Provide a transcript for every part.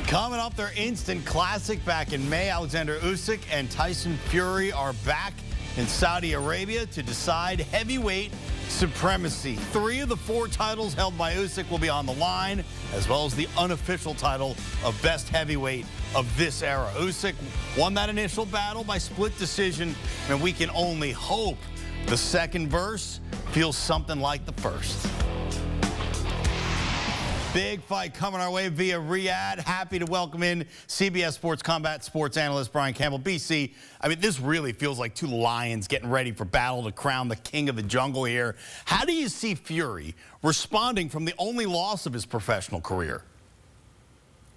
Coming off their instant classic back in May, Alexander Usyk and Tyson Fury are back in Saudi Arabia to decide heavyweight supremacy. 3 of the 4 titles held by Usyk will be on the line, as well as the unofficial title of best heavyweight of this era. Usyk won that initial battle by split decision, and we can only hope the second verse feels something like the first. Big fight coming our way via Riyadh. Happy to welcome in CBS Sports combat sports analyst Brian Campbell. BC, I mean, this really feels like 2 lions getting ready for battle to crown the king of the jungle here. How do you see Fury responding from the only loss of his professional career?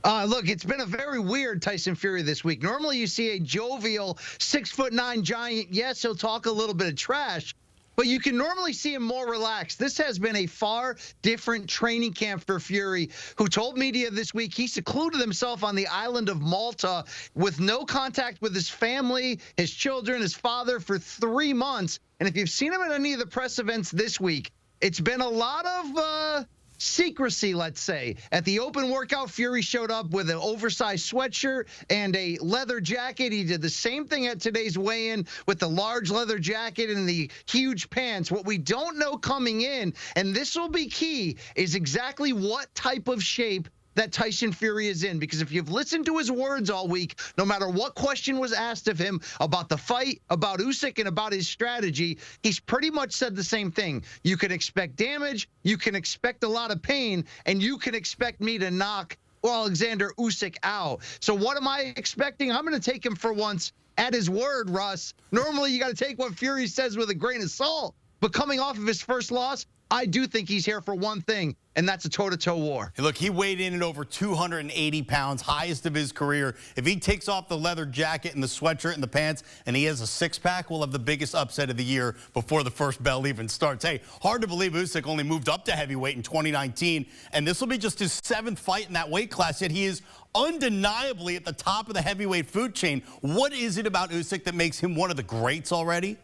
Look, it's been a very weird Tyson Fury this week. Normally you see a jovial 6'9" giant. Yes, he'll talk a little bit of trash, but you can normally see him more relaxed. This has been a far different training camp for Fury, who told media this week he secluded himself on the island of Malta with no contact with his family, his children, his father for 3 months. And if you've seen him at any of the press events this week, it's been a lot of secrecy, let's say. At the open workout, Fury showed up with an oversized sweatshirt and a leather jacket. He did the same thing at today's weigh-in with the large leather jacket and the huge pants. What we don't know coming in, and this will be key, is exactly what type of shape that Tyson Fury is in. Because if you've listened to his words all week, no matter what question was asked of him about the fight, about Usyk, and about his strategy, he's pretty much said the same thing. You can expect damage, you can expect a lot of pain, and you can expect me to knock Alexander Usyk out. So what am I expecting? I'm going to take him for once at his word, Russ. Normally, you got to take what Fury says with a grain of salt. But coming off of his first loss, I do think he's here for one thing, and that's a toe-to-toe war. Hey, look, he weighed in at over 280 pounds, highest of his career. If he takes off the leather jacket and the sweatshirt and the pants and he has a six-pack, we'll have the biggest upset of the year before the first bell even starts. Hey, hard to believe Usyk only moved up to heavyweight in 2019, and this will be just his 7th fight in that weight class, yet he is undeniably at the top of the heavyweight food chain. What is it about Usyk that makes him one of the greats already?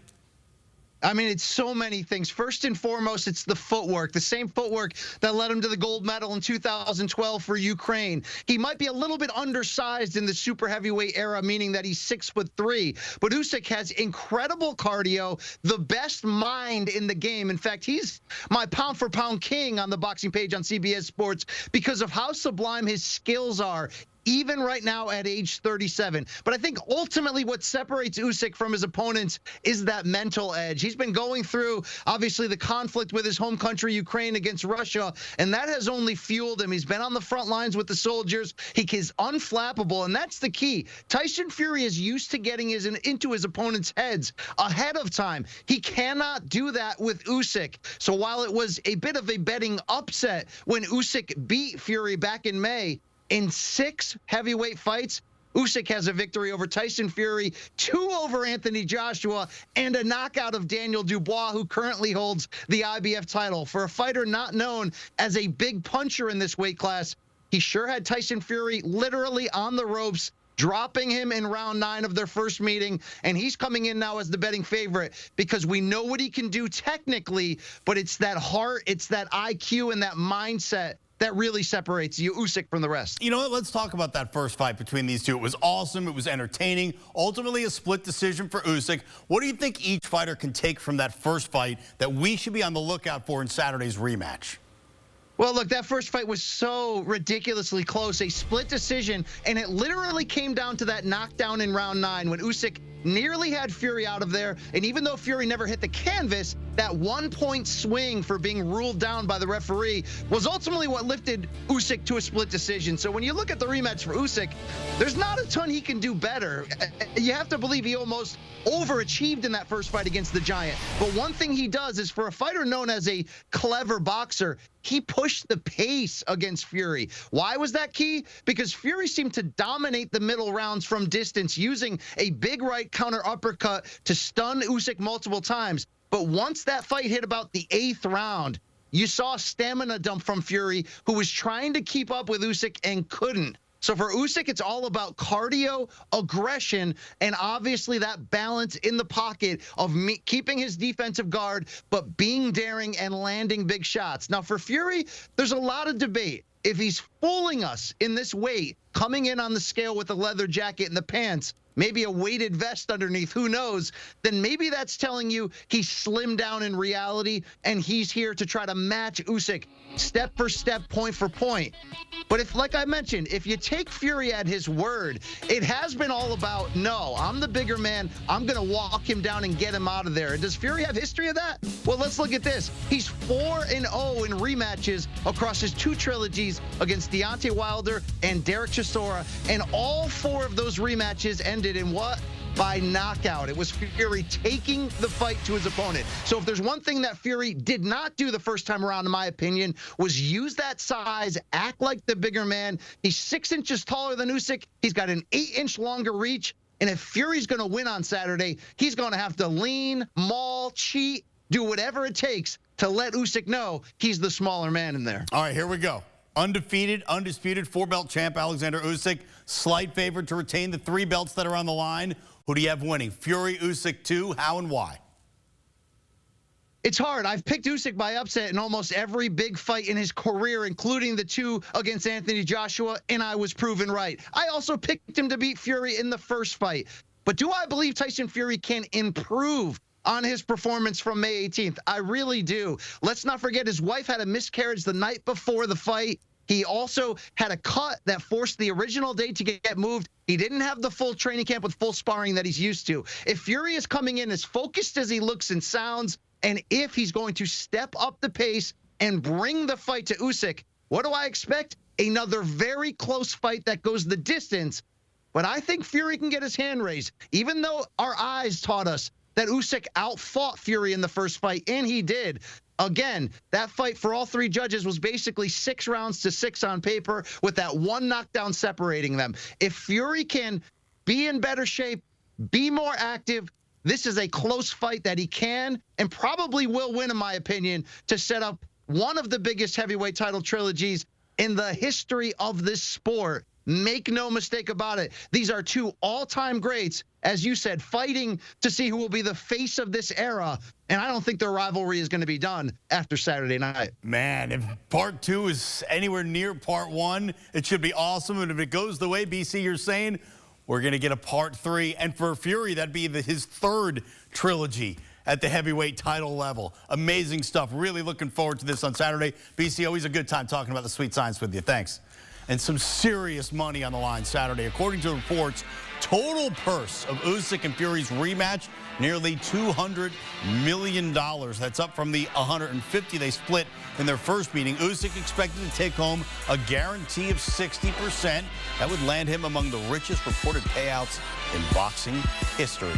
I mean, it's so many things. First and foremost, it's the footwork, the same footwork that led him to the gold medal in 2012 for Ukraine. He might be a little bit undersized in the super heavyweight era, meaning that he's 6'3", but Usyk has incredible cardio, the best mind in the game. In fact, he's my pound-for-pound king on the boxing page on CBS Sports because of how sublime his skills are, even right now at age 37. But I think ultimately what separates Usyk from his opponents is that mental edge. He's been going through, obviously, the conflict with his home country, Ukraine, against Russia, and that has only fueled him. He's been on the front lines with the soldiers. He is unflappable, and that's the key. Tyson Fury is used to getting into his opponent's heads ahead of time. He cannot do that with Usyk. So while it was a bit of a betting upset when Usyk beat Fury back in May, in 6 heavyweight fights, Usyk has a victory over Tyson Fury, 2 over Anthony Joshua, and a knockout of Daniel Dubois, who currently holds the IBF title. For a fighter not known as a big puncher in this weight class, he sure had Tyson Fury literally on the ropes, dropping him in round 9 of their first meeting, and he's coming in now as the betting favorite because we know what he can do technically, but it's that heart, it's that IQ, and that mindset that really separates Usyk from the rest. You know what? Let's talk about that first fight between these two. It was awesome. It was entertaining. Ultimately, a split decision for Usyk. What do you think each fighter can take from that first fight that we should be on the lookout for in Saturday's rematch? Well, look, that first fight was so ridiculously close, a split decision, and it literally came down to that knockdown in round 9 when Usyk nearly had Fury out of there. And even though Fury never hit the canvas, that 1-point swing for being ruled down by the referee was ultimately what lifted Usyk to a split decision. So when you look at the rematch for Usyk, there's not a ton he can do better. You have to believe he almost overachieved in that first fight against the Giant. But one thing he does is, for a fighter known as a clever boxer, he pushed the pace against Fury. Why was that key? Because Fury seemed to dominate the middle rounds from distance, using a big right counter uppercut to stun Usyk multiple times. But once that fight hit about the 8th round, you saw a stamina dump from Fury, who was trying to keep up with Usyk and couldn't. So for Usyk, it's all about cardio, aggression, and obviously that balance in the pocket of keeping his defensive guard, but being daring and landing big shots. Now for Fury, there's a lot of debate. If he's fooling us in this weight, coming in on the scale with a leather jacket and the pants, maybe a weighted vest underneath, who knows, then maybe that's telling you he's slimmed down in reality and he's here to try to match Usyk step for step, point for point. But if, like I mentioned, if you take Fury at his word, it has been all about, no, I'm the bigger man. I'm going to walk him down and get him out of there. And does Fury have history of that? Well, let's look at this. He's 4-0 in rematches across his 2 trilogies against Deontay Wilder and Derek Chisora. And all 4 of those rematches ended in what? By knockout. It was Fury taking the fight to his opponent. So if there's one thing that Fury did not do the first time around, in my opinion, was use that size, act like the bigger man. He's 6 inches taller than Usyk. He's got an 8-inch longer reach. And if Fury's going to win on Saturday, he's going to have to lean, maul, cheat, do whatever it takes to let Usyk know he's the smaller man in there. All right, here we go. Undefeated, undisputed 4-belt champ Alexander Usyk. Slight favorite to retain the 3 belts that are on the line. Who do you have winning? Fury, Usyk 2, how and why? It's hard. I've picked Usyk by upset in almost every big fight in his career, including the 2 against Anthony Joshua, and I was proven right. I also picked him to beat Fury in the first fight. But do I believe Tyson Fury can improve on his performance from May 18th? I really do. Let's not forget his wife had a miscarriage the night before the fight. He also had a cut that forced the original date to get moved. He didn't have the full training camp with full sparring that he's used to. If Fury is coming in as focused as he looks and sounds, and if he's going to step up the pace and bring the fight to Usyk, what do I expect? Another very close fight that goes the distance. But I think Fury can get his hand raised, even though our eyes taught us that Usyk outfought Fury in the first fight, and he did. Again, that fight for all 3 judges was basically 6 rounds to 6 on paper, with that 1 knockdown separating them. If Fury can be in better shape, be more active, this is a close fight that he can and probably will win, in my opinion, to set up one of the biggest heavyweight title trilogies in the history of this sport. Make no mistake about it. These are 2 all-time greats, as you said, fighting to see who will be the face of this era. And I don't think their rivalry is going to be done after Saturday night. Man, if part 2 is anywhere near part 1, it should be awesome. And if it goes the way, BC, you're saying, we're going to get a part 3. And for Fury, that'd be his 3rd trilogy at the heavyweight title level. Amazing stuff. Really looking forward to this on Saturday. BC, always a good time talking about the sweet science with you. Thanks. And some serious money on the line Saturday. According to reports, total purse of Usyk and Fury's rematch, nearly $200 million. That's up from the $150 they split in their first meeting. Usyk expected to take home a guarantee of 60%. That would land him among the richest reported payouts in boxing history.